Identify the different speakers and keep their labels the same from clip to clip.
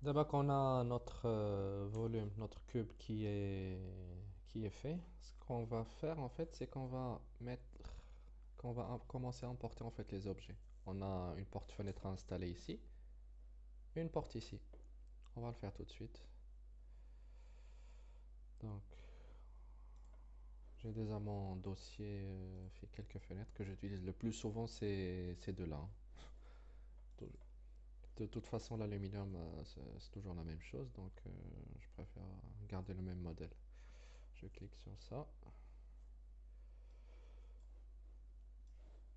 Speaker 1: D'abord qu'on a notre volume, notre cube qui est fait, ce qu'on va faire en fait, c'est qu'on va commencer à importer en fait les objets. On a une porte-fenêtre à installer ici, et une porte ici. On va le faire tout de suite. Donc, j'ai déjà mon dossier fait quelques fenêtres que j'utilise le plus souvent, c'est ces deux-là, hein. De toute façon, l'aluminium, c'est toujours la même chose, donc je préfère garder le même modèle. Je clique sur ça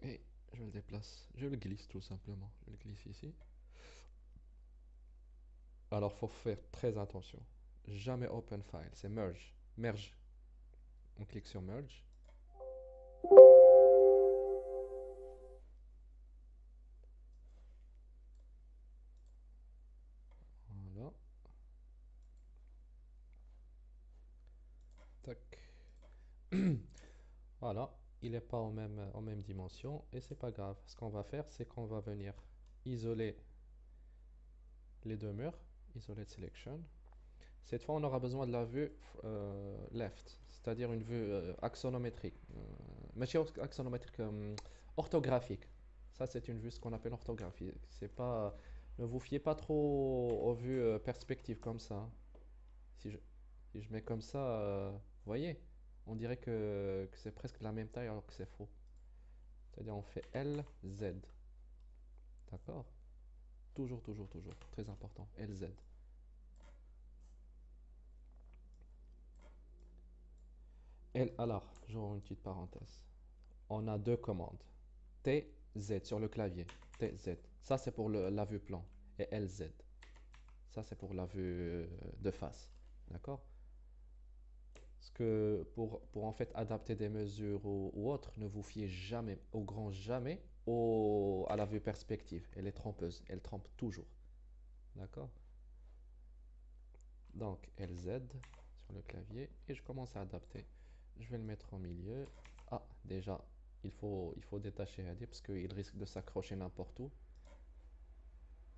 Speaker 1: et je le déplace. Je le glisse tout simplement. Je le glisse ici. Alors, faut faire très attention. Jamais open file, c'est merge. Merge. On clique sur merge. Voilà. Tac. Voilà. Il n'est pas en même dimension et c'est pas grave. Ce qu'on va faire, c'est qu'on va venir isoler les deux murs. Isolate selection. Cette fois, on aura besoin de la vue left, c'est-à-dire une vue axonométrique. Mais axonométrique, orthographique. Ça, c'est une vue ce qu'on appelle orthographique. C'est pas, ne vous fiez pas trop aux vues perspectives comme ça, hein. Si je, si je mets comme ça, vous voyez, on dirait que c'est presque la même taille alors que c'est faux. C'est-à-dire on fait L, Z. D'accord? Toujours, toujours, toujours. Très important. L, Z. L, alors, j'ouvre une petite parenthèse. On a deux commandes. T, Z sur le clavier. T, Z. Ça, c'est pour la vue plan. Et L, Z. Ça, c'est pour la vue de face. D'accord? Parce que pour en fait adapter des mesures ou autres, ne vous fiez jamais, au grand jamais, à la vue perspective. Elle est trompeuse. Elle trompe toujours. D'accord? Donc, LZ sur le clavier. Et je commence à adapter. Je vais le mettre au milieu. Ah, déjà, il faut détacher AD parce qu'il risque de s'accrocher n'importe où.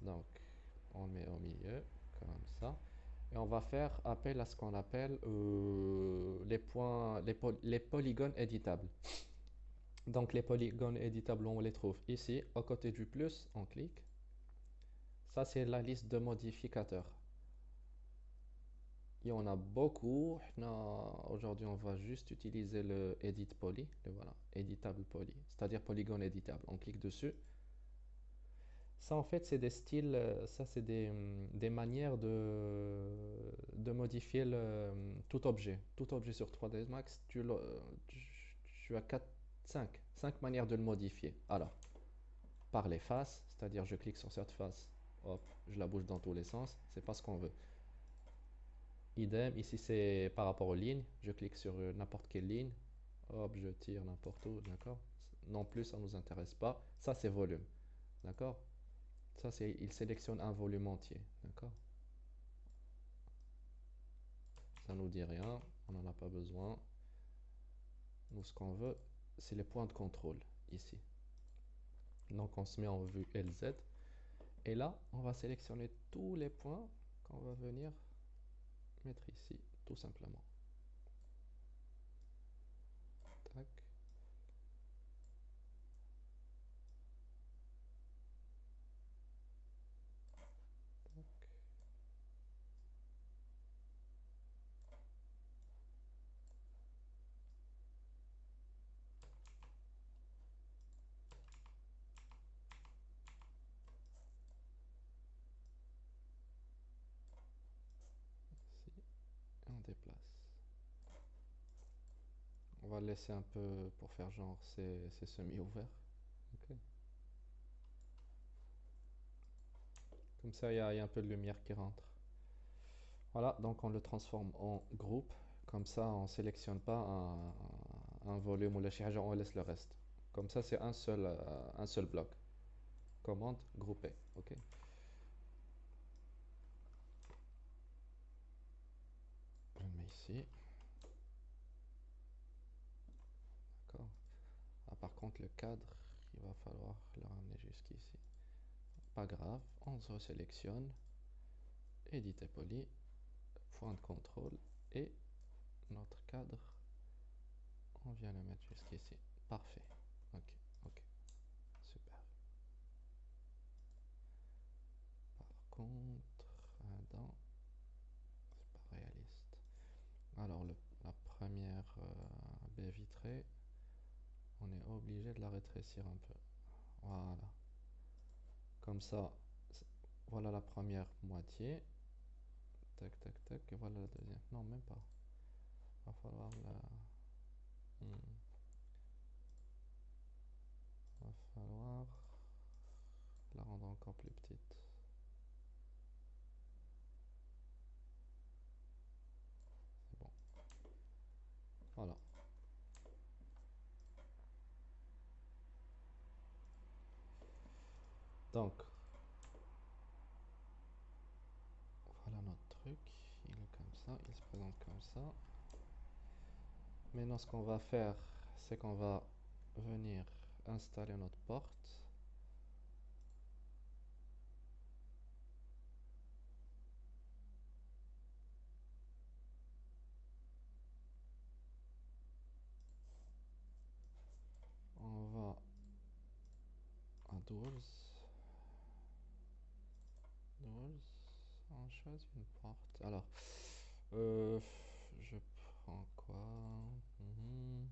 Speaker 1: Donc, on le met au milieu, comme ça. Et on va faire appel à ce qu'on appelle les points, les polygones éditables. Donc, les polygones éditables, on les trouve ici, à côté du plus, on clique. Ça, c'est la liste de modificateurs. Il y en a beaucoup. Aujourd'hui, on va juste utiliser le edit poly. Le voilà, editable poly, c'est-à-dire polygone éditable. On clique dessus. Ça, en fait, c'est des styles, ça, c'est des manières de modifier tout objet. Tout objet sur 3ds Max, tu as 4, 5 manières de le modifier. Alors, par les faces, c'est-à-dire je clique sur cette face, hop, je la bouge dans tous les sens, c'est pas ce qu'on veut. Idem, ici c'est par rapport aux lignes, je clique sur n'importe quelle ligne, hop, je tire n'importe où, d'accord? Non plus, ça ne nous intéresse pas. Ça, c'est volume, d'accord? Ça, c'est, il sélectionne un volume entier, d'accord? Ça nous dit rien, on n'en a pas besoin. Nous, ce qu'on veut, c'est les points de contrôle, ici. Donc, on se met en vue LZ. Et là, on va sélectionner tous les points qu'on va venir mettre ici, tout simplement. Tac, tac. Ici, et on déplace. On va le laisser un peu pour faire genre c'est semi-ouvert. Ok. Comme ça, il y a un peu de lumière qui rentre. Voilà, donc on le transforme en groupe. Comme ça, on ne sélectionne pas un volume ou le charge, on laisse le reste. Comme ça, c'est un seul bloc. Commande, grouper. Ok. Je le mets ici. D'accord. Ah, par contre, le cadre, il va falloir le ramener jusqu'ici. Pas grave, on se sélectionne. éditer poly, point de contrôle, et notre cadre, on vient le mettre jusqu'ici. Parfait. Ok, ok, super. Par contre, Adam, c'est pas réaliste. Alors, la première baie vitrée, on est obligé de la rétrécir un peu. Voilà. Comme ça, voilà la première moitié. Tac, tac, tac. Et voilà la deuxième. Non, même pas. Va falloir la... Hmm. Va falloir la rendre encore plus petite. C'est bon. Voilà. Donc, voilà notre truc. Il est comme ça. Il se présente comme ça. Maintenant, ce qu'on va faire, c'est qu'on va venir installer notre porte. On va à 12. On choisit une porte. Alors, je prends quoi? Mhm.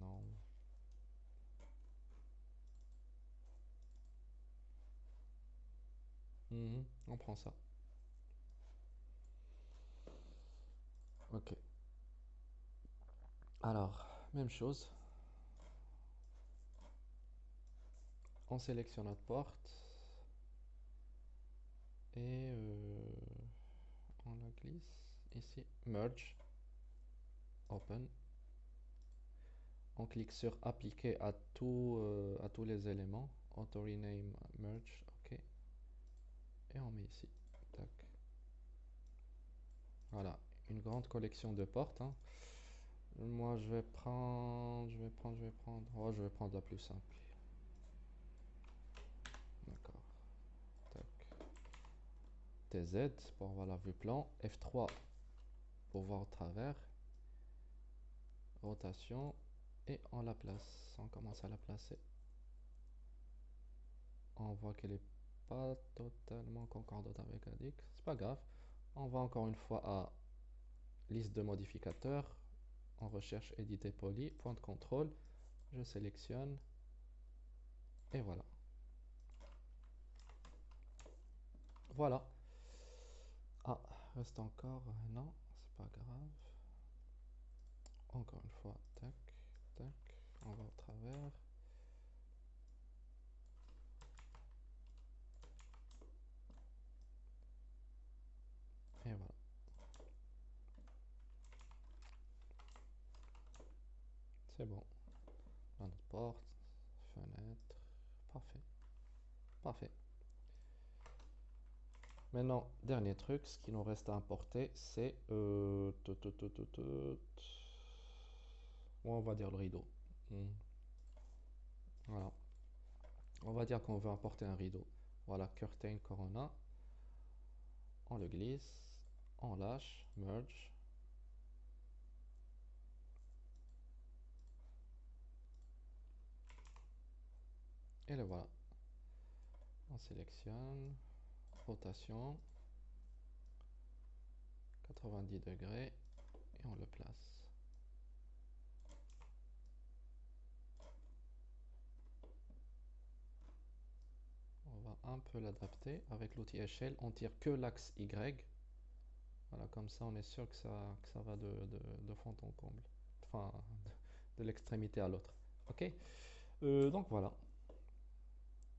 Speaker 1: Non. Mhm. On prend ça. Ok. Alors, même chose. On sélectionne notre porte et on la glisse ici. Merge. Open. On clique sur appliquer à tous les éléments. Auto rename merge. Ok. Et on met ici. Tac. Voilà. Une grande collection de portes, hein. Moi, Oh, je vais prendre la plus simple. D'accord. Tac. TZ pour voir la vue plan. F3 pour voir au travers. Rotation. Et on la place. On commence à la placer. On voit qu'elle est pas totalement concordante avec Adix. C'est pas grave. On va encore une fois à liste de modificateurs. On recherche éditer poly. Point de contrôle. Je sélectionne. Et voilà. Voilà. Ah, reste encore. Non, c'est pas grave. Encore une fois. Tac, tac. On va au travers. Et voilà. C'est bon. Là, notre porte, fenêtre. Parfait. Parfait. Maintenant, dernier truc, ce qui nous reste à importer, c'est... on va dire le rideau. Voilà. On va dire qu'on veut importer un rideau. Voilà, curtain corona. On le glisse. On lâche. Merge. Et le voilà. On sélectionne. Rotation. 90 degrés. Et on le place. On va un peu l'adapter. Avec l'outil échelle, on tire que l'axe Y. Voilà, comme ça on est sûr que ça va de fond en comble. Enfin, de l'extrémité à l'autre. Ok. Donc voilà,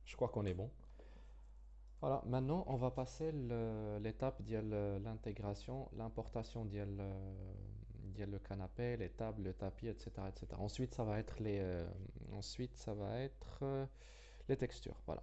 Speaker 1: je crois qu'on est bon. Voilà, maintenant on va passer l'étape de l'intégration, l'importation de le canapé, les tables, le tapis, etc., etc. Ensuite, ça va être les textures. Voilà.